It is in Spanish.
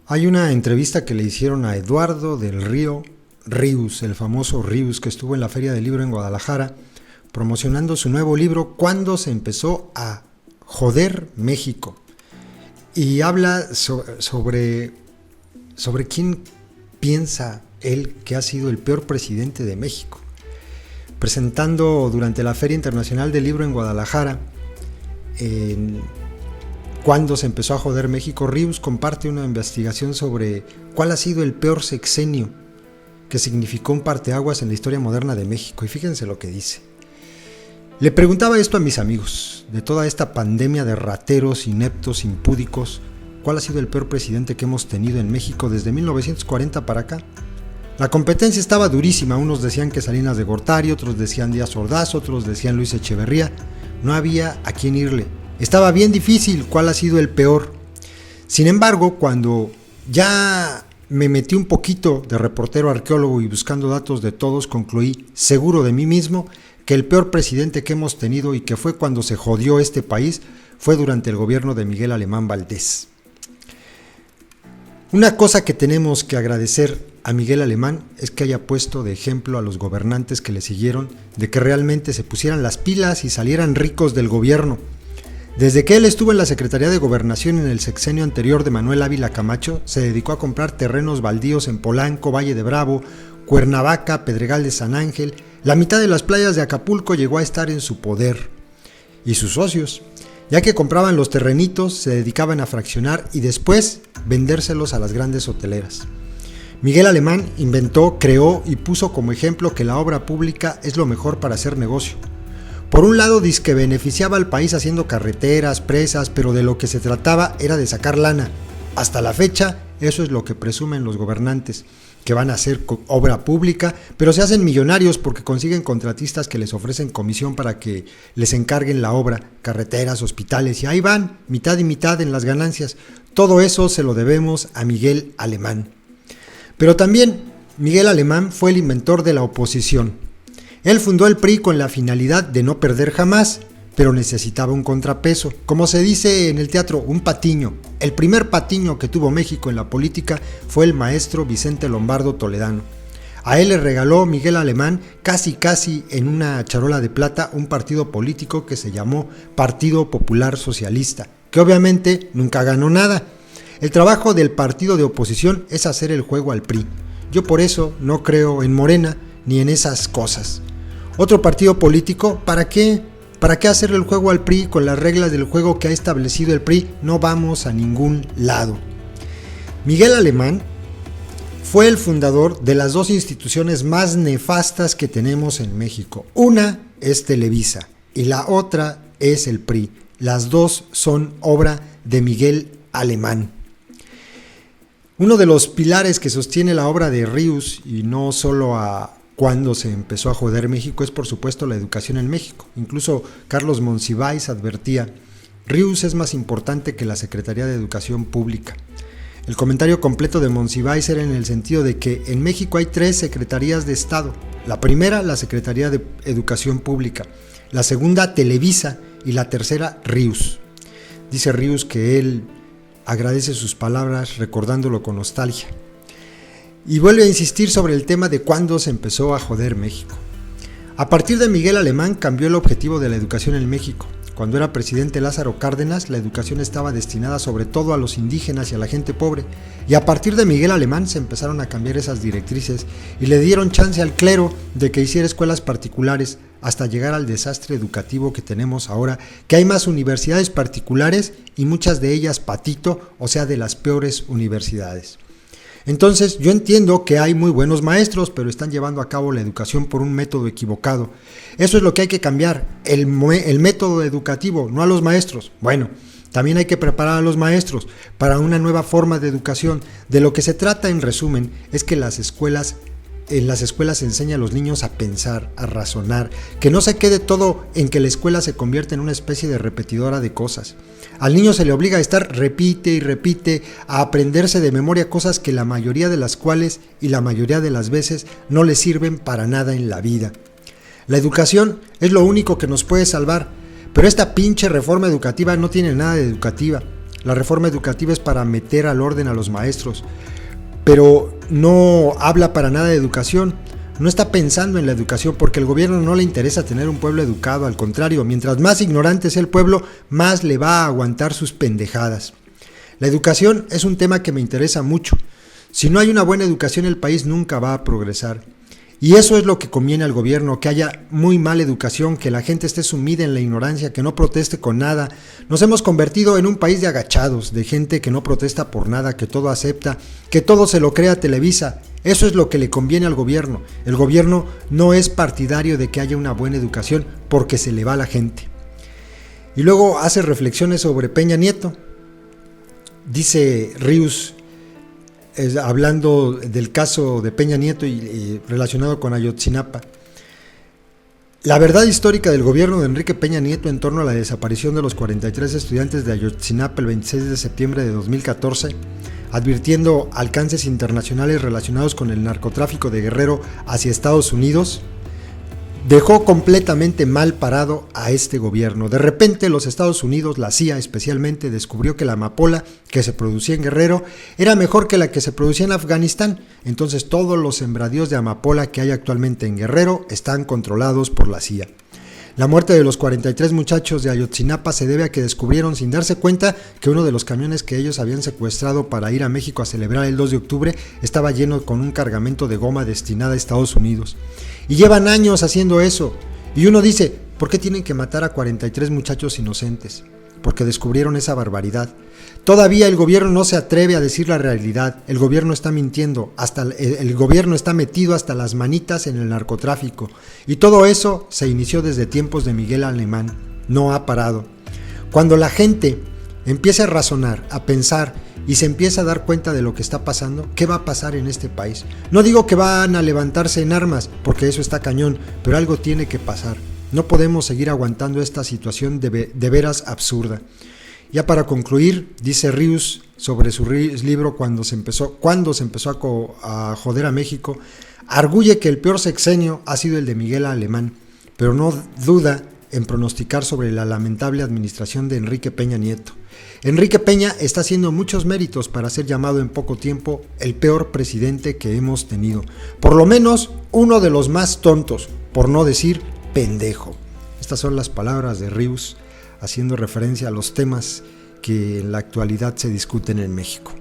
Hay una entrevista que le hicieron a Eduardo del Río Ríos, el famoso Ríos, que estuvo en la Feria del Libro en Guadalajara, promocionando su nuevo libro, Cuando se empezó a joder México. Y habla sobre quién piensa él que ha sido el peor presidente de México. Presentando durante la Feria Internacional del Libro en Guadalajara, Cuando se empezó a joder México, Ríos comparte una investigación sobre cuál ha sido el peor sexenio que significó un parteaguas en la historia moderna de México. Y fíjense lo que dice. Le preguntaba esto a mis amigos, de toda esta pandemia de rateros, ineptos, impúdicos, ¿cuál ha sido el peor presidente que hemos tenido en México desde 1940 para acá? La competencia estaba durísima, unos decían que Salinas de Gortari, otros decían Díaz Ordaz, otros decían Luis Echeverría, no había a quién irle. Estaba bien difícil cuál ha sido el peor. Sin embargo, cuando ya me metí un poquito de reportero arqueólogo y buscando datos de todos, concluí, seguro de mí mismo, que el peor presidente que hemos tenido y que fue cuando se jodió este país fue durante el gobierno de Miguel Alemán Valdés. Una cosa que tenemos que agradecer a Miguel Alemán es que haya puesto de ejemplo a los gobernantes que le siguieron de que realmente se pusieran las pilas y salieran ricos del gobierno. Desde que él estuvo en la Secretaría de Gobernación en el sexenio anterior de Manuel Ávila Camacho, se dedicó a comprar terrenos baldíos en Polanco, Valle de Bravo, Cuernavaca, Pedregal de San Ángel. La mitad de las playas de Acapulco llegó a estar en su poder. Y sus socios, ya que compraban los terrenitos, se dedicaban a fraccionar y después vendérselos a las grandes hoteleras. Miguel Alemán inventó, creó y puso como ejemplo que la obra pública es lo mejor para hacer negocio. Por un lado, dizque beneficiaba al país haciendo carreteras, presas, pero de lo que se trataba era de sacar lana. Hasta la fecha, eso es lo que presumen los gobernantes, que van a hacer obra pública, pero se hacen millonarios porque consiguen contratistas que les ofrecen comisión para que les encarguen la obra, carreteras, hospitales, y ahí van, mitad y mitad en las ganancias. Todo eso se lo debemos a Miguel Alemán. Pero también Miguel Alemán fue el inventor de la oposición. Él fundó el PRI con la finalidad de no perder jamás, pero necesitaba un contrapeso. Como se dice en el teatro, un patiño. El primer patiño que tuvo México en la política fue el maestro Vicente Lombardo Toledano. A él le regaló Miguel Alemán, casi en una charola de plata, un partido político que se llamó Partido Popular Socialista, que obviamente nunca ganó nada. El trabajo del partido de oposición es hacer el juego al PRI. Yo por eso no creo en Morena ni en esas cosas. Otro partido político, ¿para qué? ¿Para qué hacerle el juego al PRI con las reglas del juego que ha establecido el PRI? No vamos a ningún lado. Miguel Alemán fue el fundador de las dos instituciones más nefastas que tenemos en México. Una es Televisa y la otra es el PRI. Las dos son obra de Miguel Alemán. Uno de los pilares que sostiene la obra de Ríos, y no solo cuando se empezó a joder México, es por supuesto la educación en México. Incluso Carlos Monsiváis advertía, Ríos es más importante que la Secretaría de Educación Pública. El comentario completo de Monsiváis era en el sentido de que en México hay 3 secretarías de Estado. La primera, la Secretaría de Educación Pública. La segunda, Televisa. Y la tercera, Ríos. Dice Ríos que él agradece sus palabras recordándolo con nostalgia. Y vuelve a insistir sobre el tema de cuándo se empezó a joder México. A partir de Miguel Alemán cambió el objetivo de la educación en México. Cuando era presidente Lázaro Cárdenas, la educación estaba destinada sobre todo a los indígenas y a la gente pobre. Y a partir de Miguel Alemán se empezaron a cambiar esas directrices y le dieron chance al clero de que hiciera escuelas particulares hasta llegar al desastre educativo que tenemos ahora, que hay más universidades particulares y muchas de ellas patito, o sea, de las peores universidades. Entonces, yo entiendo que hay muy buenos maestros, pero están llevando a cabo la educación por un método equivocado. Eso es lo que hay que cambiar, el método educativo, no a los maestros. Bueno, también hay que preparar a los maestros para una nueva forma de educación. De lo que se trata, en resumen, es que en las escuelas se enseña a los niños a pensar, a razonar, que no se quede todo en que la escuela se convierta en una especie de repetidora de cosas. Al niño se le obliga a estar repite y repite, a aprenderse de memoria cosas que la mayoría de las cuales y la mayoría de las veces no le sirven para nada en la vida. La educación es lo único que nos puede salvar, pero esta pinche reforma educativa no tiene nada de educativa. La reforma educativa es para meter al orden a los maestros, pero no habla para nada de educación. No está pensando en la educación porque al gobierno no le interesa tener un pueblo educado. Al contrario, mientras más ignorante sea el pueblo, más le va a aguantar sus pendejadas. La educación es un tema que me interesa mucho. Si no hay una buena educación, el país nunca va a progresar. Y eso es lo que conviene al gobierno, que haya muy mala educación, que la gente esté sumida en la ignorancia, que no proteste con nada. Nos hemos convertido en un país de agachados, de gente que no protesta por nada, que todo acepta, que todo se lo crea Televisa. Eso es lo que le conviene al gobierno. El gobierno no es partidario de que haya una buena educación porque se le va a la gente. Y luego hace reflexiones sobre Peña Nieto. Dice Ríos, hablando del caso de Peña Nieto y relacionado con Ayotzinapa. La verdad histórica del gobierno de Enrique Peña Nieto en torno a la desaparición de los 43 estudiantes de Ayotzinapa el 26 de septiembre de 2014, advirtiendo alcances internacionales relacionados con el narcotráfico de Guerrero hacia Estados Unidos, dejó completamente mal parado a este gobierno. De repente los Estados Unidos, la CIA especialmente, descubrió que la amapola que se producía en Guerrero era mejor que la que se producía en Afganistán. Entonces todos los sembradíos de amapola que hay actualmente en Guerrero están controlados por la CIA. La muerte de los 43 muchachos de Ayotzinapa se debe a que descubrieron sin darse cuenta que uno de los camiones que ellos habían secuestrado para ir a México a celebrar el 2 de octubre estaba lleno con un cargamento de goma destinada a Estados Unidos. Y llevan años haciendo eso. Y uno dice, ¿por qué tienen que matar a 43 muchachos inocentes? Porque descubrieron esa barbaridad. Todavía el gobierno no se atreve a decir la realidad. El gobierno está mintiendo. El gobierno está metido hasta las manitas en el narcotráfico. Y todo eso se inició desde tiempos de Miguel Alemán. No ha parado. Cuando la gente empiece a razonar, a pensar y se empieza a dar cuenta de lo que está pasando, ¿qué va a pasar en este país? No digo que van a levantarse en armas, porque eso está cañón, pero algo tiene que pasar. No podemos seguir aguantando esta situación de veras absurda. Ya para concluir, dice Ríos sobre su libro Cuando se empezó a joder a México, arguye que el peor sexenio ha sido el de Miguel Alemán, pero no duda en pronosticar sobre la lamentable administración de Enrique Peña Nieto. Enrique Peña está haciendo muchos méritos para ser llamado en poco tiempo el peor presidente que hemos tenido. Por lo menos uno de los más tontos, por no decir pendejo. Estas son las palabras de Ríos haciendo referencia a los temas que en la actualidad se discuten en México.